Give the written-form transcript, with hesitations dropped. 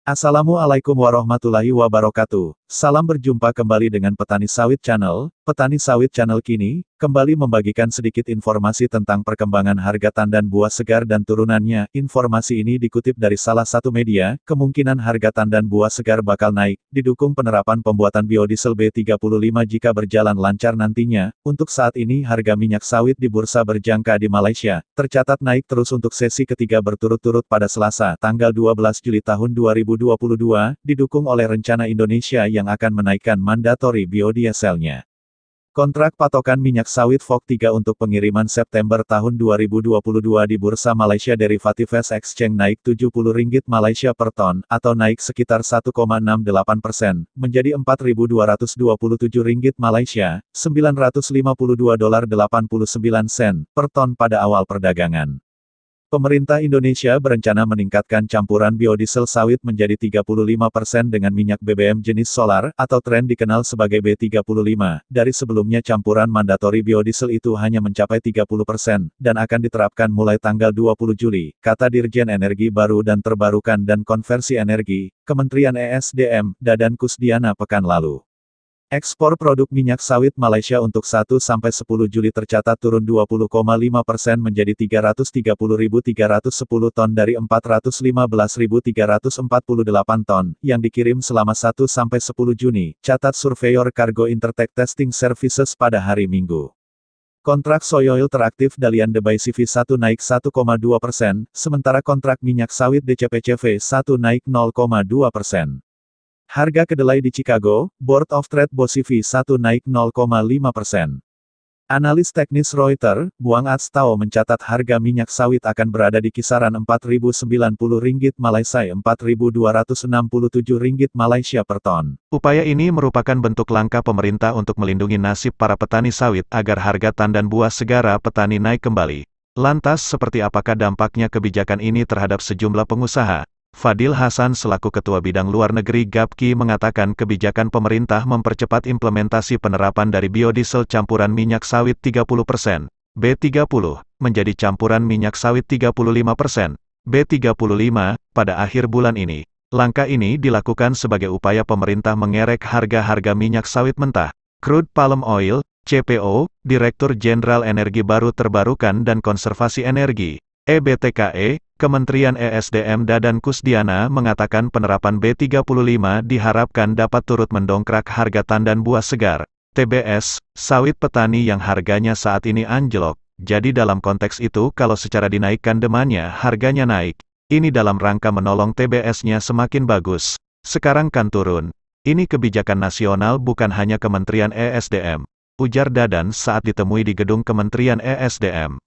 Assalamualaikum warahmatullahi wabarakatuh. Salam berjumpa kembali dengan Petani Sawit Channel. Petani Sawit Channel kini kembali membagikan sedikit informasi tentang perkembangan harga tandan buah segar dan turunannya. Informasi ini dikutip dari salah satu media. Kemungkinan harga tandan buah segar bakal naik, didukung penerapan pembuatan biodiesel B35 jika berjalan lancar nantinya. Untuk saat ini harga minyak sawit di bursa berjangka di Malaysia tercatat naik terus untuk sesi ketiga berturut-turut pada Selasa, tanggal 12 Juli tahun 2022, didukung oleh rencana Indonesia yang akan menaikkan mandatori biodieselnya. Kontrak patokan minyak sawit VOG 3 untuk pengiriman September tahun 2022 di Bursa Malaysia Derivatives Exchange naik RM70 Malaysia per ton, atau naik sekitar 1,68%, menjadi RM4.227 Malaysia, $952.89 per ton pada awal perdagangan. Pemerintah Indonesia berencana meningkatkan campuran biodiesel sawit menjadi 35% dengan minyak BBM jenis solar, atau tren dikenal sebagai B35. Dari sebelumnya campuran mandatori biodiesel itu hanya mencapai 30%, dan akan diterapkan mulai tanggal 20 Juli, kata Dirjen Energi Baru dan Terbarukan dan Konversi Energi, Kementerian ESDM, Dadan Kusdiana pekan lalu. Ekspor produk minyak sawit Malaysia untuk 1-10 Juli tercatat turun 20,5% menjadi 330.310 ton dari 415.348 ton, yang dikirim selama 1-10 Juni, catat surveyor Cargo Intertek Testing Services pada hari Minggu. Kontrak soy oil teraktif Dalian Dubai CV1 naik 1,2%, sementara kontrak minyak sawit DCPCV1 naik 0,2%. Harga kedelai di Chicago, Board of Trade BOSIV1 naik 0,5%. Analis teknis Reuters, Buang Atstao mencatat harga minyak sawit akan berada di kisaran RM4.090 Malaysia RM4.267 Malaysia per ton. Upaya ini merupakan bentuk langkah pemerintah untuk melindungi nasib para petani sawit agar harga tandan buah segara petani naik kembali. Lantas seperti apakah dampaknya kebijakan ini terhadap sejumlah pengusaha? Fadil Hasan selaku Ketua Bidang Luar Negeri GAPKI mengatakan kebijakan pemerintah mempercepat implementasi penerapan dari biodiesel campuran minyak sawit 30%, B30, menjadi campuran minyak sawit 35%, B35, pada akhir bulan ini. Langkah ini dilakukan sebagai upaya pemerintah mengerek harga-harga minyak sawit mentah. Crude Palm Oil, CPO, Direktur Jenderal Energi Baru Terbarukan dan Konservasi Energi, EBTKE, Kementerian ESDM Dadan Kusdiana mengatakan penerapan B35 diharapkan dapat turut mendongkrak harga tandan buah segar, TBS, sawit petani yang harganya saat ini anjlok. Jadi dalam konteks itu kalau secara dinaikkan demandnya harganya naik. Ini dalam rangka menolong TBS-nya semakin bagus. Sekarang kan turun. Ini kebijakan nasional bukan hanya Kementerian ESDM, ujar Dadan saat ditemui di gedung Kementerian ESDM.